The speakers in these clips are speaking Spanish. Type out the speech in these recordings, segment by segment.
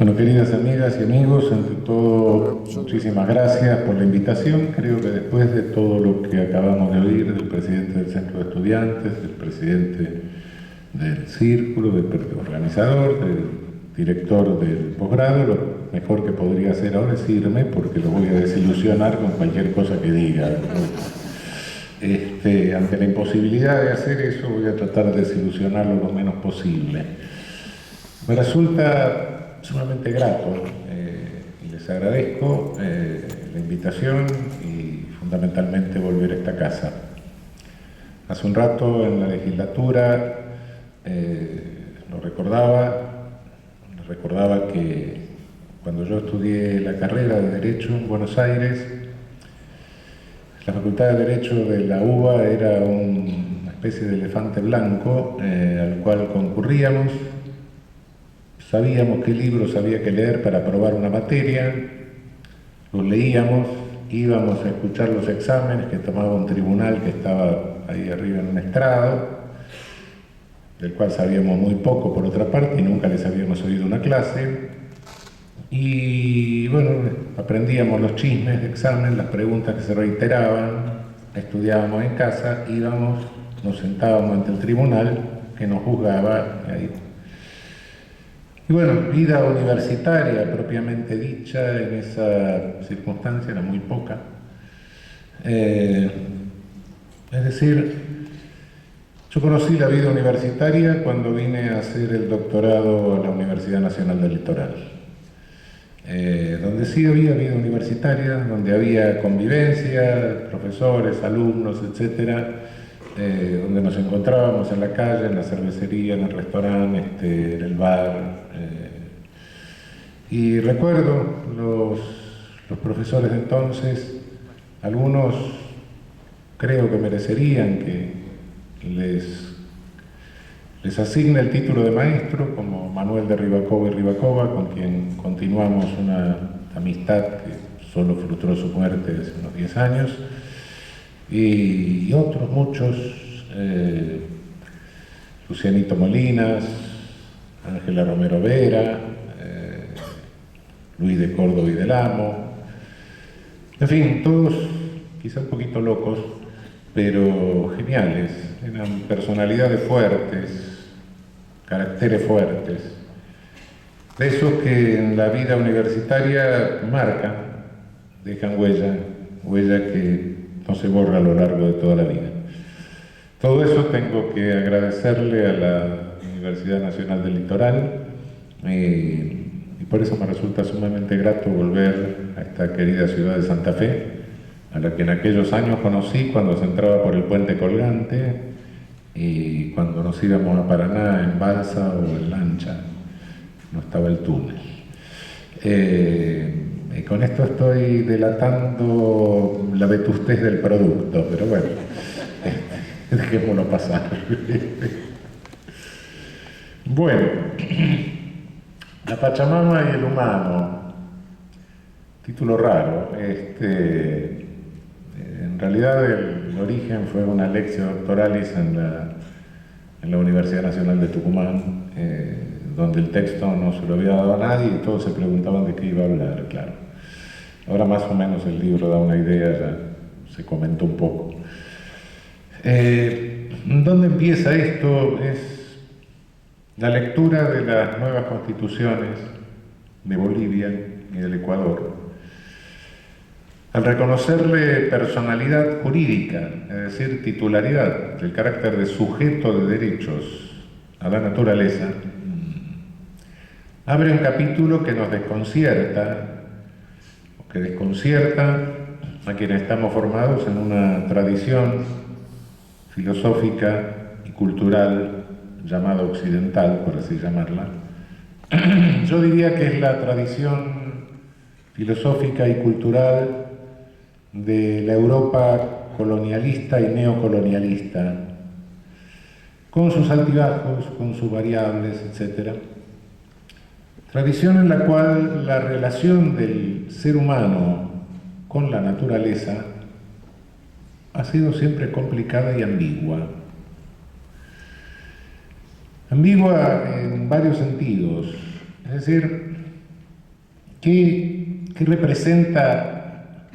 Bueno, queridas amigas y amigos, ante todo, muchísimas gracias por la invitación. Creo que después de todo lo que acabamos de oír del presidente del Centro de Estudiantes, del presidente del Círculo, del organizador, del director del posgrado, lo mejor que podría hacer ahora es irme, porque lo voy a desilusionar con cualquier cosa que diga. Ante la imposibilidad de hacer eso, voy a tratar de desilusionarlo lo menos posible. Me resulta sumamente grato y les agradezco la invitación y fundamentalmente volver a esta casa. Hace un rato en la legislatura recordaba que cuando yo estudié la carrera de Derecho en Buenos Aires, la Facultad de Derecho de la UBA era una especie de elefante blanco al cual concurríamos. Sabíamos qué libros había que leer para aprobar una materia, los leíamos, íbamos a escuchar los exámenes que tomaba un tribunal que estaba ahí arriba en un estrado, del cual sabíamos muy poco por otra parte y nunca les habíamos oído una clase. Y bueno, aprendíamos los chismes de examen, las preguntas que se reiteraban, estudiábamos en casa, íbamos, nos sentábamos ante el tribunal que nos juzgaba ahí. Y bueno, vida universitaria propiamente dicha en esa circunstancia era muy poca. Es decir, yo conocí la vida universitaria cuando vine a hacer el doctorado a la Universidad Nacional del Litoral, donde sí había vida universitaria, donde había convivencia, profesores, alumnos, etcétera, donde nos encontrábamos en la calle, en la cervecería, en el restaurante, en el bar. Y recuerdo los profesores de entonces, algunos creo que merecerían que les asigne el título de maestro, como Manuel de Ribacova y Ribacova, con quien continuamos una amistad que solo frustró su muerte hace unos 10 años, y otros muchos, Lucianito Molinas, Ángela Romero Vera, Luis de Córdoba y del Amo, en fin, todos quizá un poquito locos, pero geniales, eran personalidades fuertes, caracteres fuertes, de esos que en la vida universitaria marcan, dejan huella que no se borra a lo largo de toda la vida. Todo eso tengo que agradecerle a la Universidad Nacional del Litoral y por eso me resulta sumamente grato volver a esta querida ciudad de Santa Fe, a la que en aquellos años conocí cuando se entraba por el puente colgante y cuando nos íbamos a Paraná en balsa o en lancha, no estaba el túnel. Y con esto estoy delatando la vetustez del producto, pero bueno, dejémoslo pasar. Bueno, la Pachamama y el humano, título raro. En realidad el origen fue una lectio doctoralis en la Universidad Nacional de Tucumán, donde el texto no se lo había dado a nadie y todos se preguntaban de qué iba a hablar, claro. Ahora más o menos el libro da una idea, ya se comentó un poco. ¿Dónde empieza esto? Es la lectura de las nuevas constituciones de Bolivia y del Ecuador. Al reconocerle personalidad jurídica, es decir, titularidad, del carácter de sujeto de derechos a la naturaleza, abre un capítulo que nos desconcierta, o que desconcierta a quienes estamos formados en una tradición filosófica y cultural llamada occidental, por así llamarla. Yo diría que es la tradición filosófica y cultural de la Europa colonialista y neocolonialista, con sus altibajos, con sus variables, etc. Tradición en la cual la relación del ser humano con la naturaleza ha sido siempre complicada y ambigua. Ambigua en varios sentidos, es decir, ¿Qué representa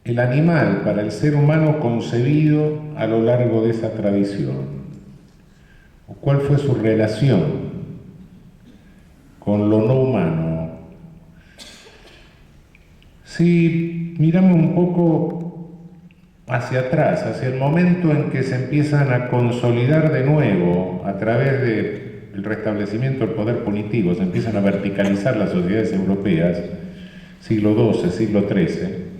el animal para el ser humano concebido a lo largo de esa tradición? ¿O cuál fue su relación con lo no humano? Si miramos un poco hacia atrás, hacia el momento en que se empiezan a consolidar de nuevo a través del restablecimiento del poder punitivo, se empiezan a verticalizar las sociedades europeas, siglo XII, siglo XIII,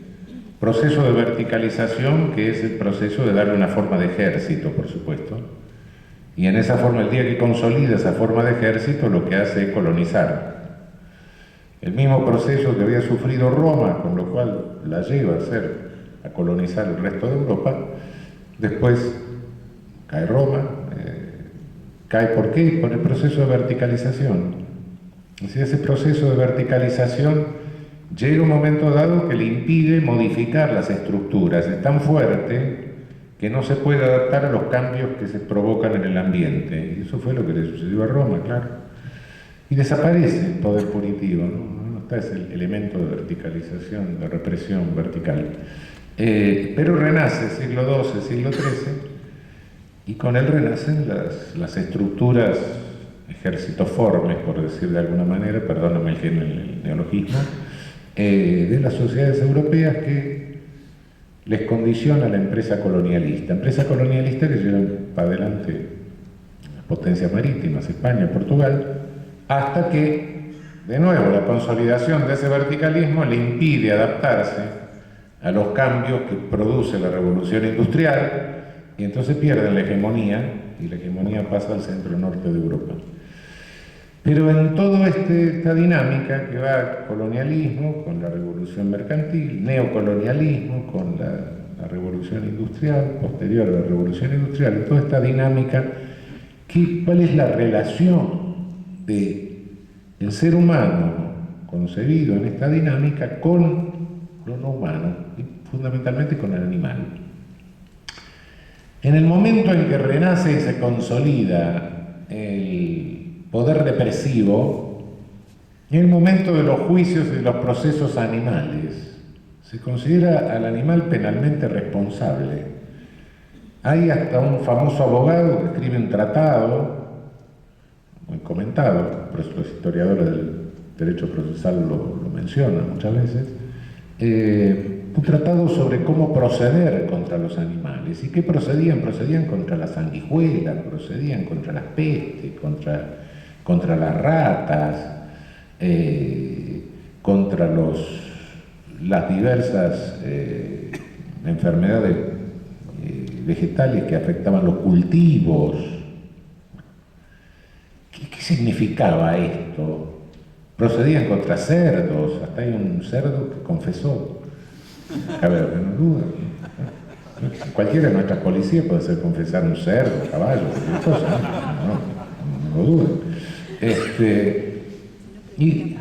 proceso de verticalización que es el proceso de darle una forma de ejército, por supuesto, y en esa forma, el día que consolida esa forma de ejército, lo que hace es colonizar. El mismo proceso que había sufrido Roma, con lo cual la lleva a colonizar el resto de Europa. Después cae Roma, cae ¿por qué? Por el proceso de verticalización. Es decir, ese proceso de verticalización llega un momento dado que le impide modificar las estructuras, es tan fuerte que no se puede adaptar a los cambios que se provocan en el ambiente. Y eso fue lo que le sucedió a Roma, claro. Y desaparece el poder punitivo, ¿no? No está ese elemento de verticalización, de represión vertical. Pero renace siglo XII, siglo XIII, y con él renacen las estructuras ejércitoformes, por decir de alguna manera, perdóname el neologismo, de las sociedades europeas que les condiciona la empresa colonialista que llevan para adelante las potencias marítimas, España, Portugal, hasta que, de nuevo, la consolidación de ese verticalismo le impide adaptarse a los cambios que produce la revolución industrial, y entonces pierden la hegemonía, y la hegemonía pasa al centro-norte de Europa. Pero en toda esta dinámica que va colonialismo con la revolución mercantil, neocolonialismo con la revolución industrial, posterior a la revolución industrial, en toda esta dinámica, ¿cuál es la relación del ser humano concebido en esta dinámica con lo no humano, y fundamentalmente con el animal? En el momento en que renace y se consolida el poder represivo, en el momento de los juicios y de los procesos animales, se considera al animal penalmente responsable. Hay hasta un famoso abogado que escribe un tratado, muy comentado, por eso los historiadores del derecho procesal lo mencionan muchas veces, un tratado sobre cómo proceder contra los animales. ¿Y qué procedían? Procedían contra las sanguijuelas, procedían contra las pestes, contra las ratas, contra las diversas enfermedades vegetales que afectaban los cultivos. ¿Qué significaba esto? Procedían contra cerdos, hasta hay un cerdo que confesó. A ver, no duda. Cualquiera de nuestras policías puede hacer confesar un cerdo, un caballo, cualquier cosa, no duda. Y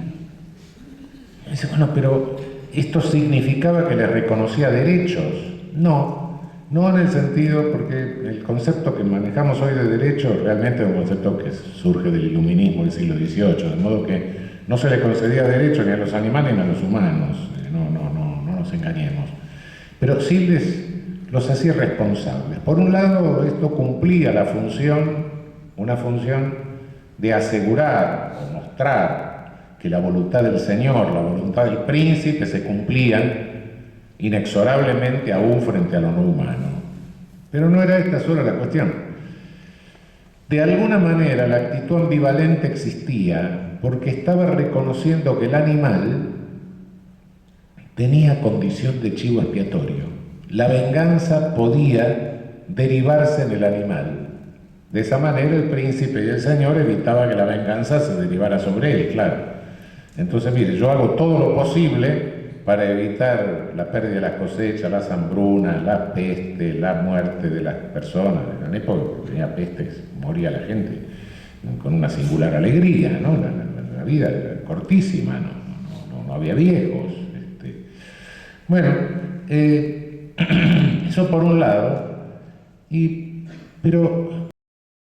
dice, bueno, pero ¿esto significaba que le reconocía derechos? No en el sentido, porque el concepto que manejamos hoy de derecho realmente es un concepto que surge del iluminismo del siglo XVIII, de modo que no se le concedía derecho ni a los animales ni a los humanos, no nos engañemos, pero sí los hacía responsables. Por un lado, esto cumplía una función de asegurar o mostrar que la voluntad del Señor, la voluntad del príncipe se cumplían inexorablemente aún frente a lo no humano. Pero no era esta sola la cuestión. De alguna manera la actitud ambivalente existía porque estaba reconociendo que el animal tenía condición de chivo expiatorio. La venganza podía derivarse en el animal. De esa manera el príncipe y el señor evitaba que la venganza se derivara sobre él, claro. Entonces, mire, yo hago todo lo posible para evitar la pérdida de las cosechas, las hambrunas, la peste, la muerte de las personas. En la época que tenía peste moría la gente con una singular alegría, ¿no? La vida era cortísima, no había viejos. Bueno, eso por un lado, pero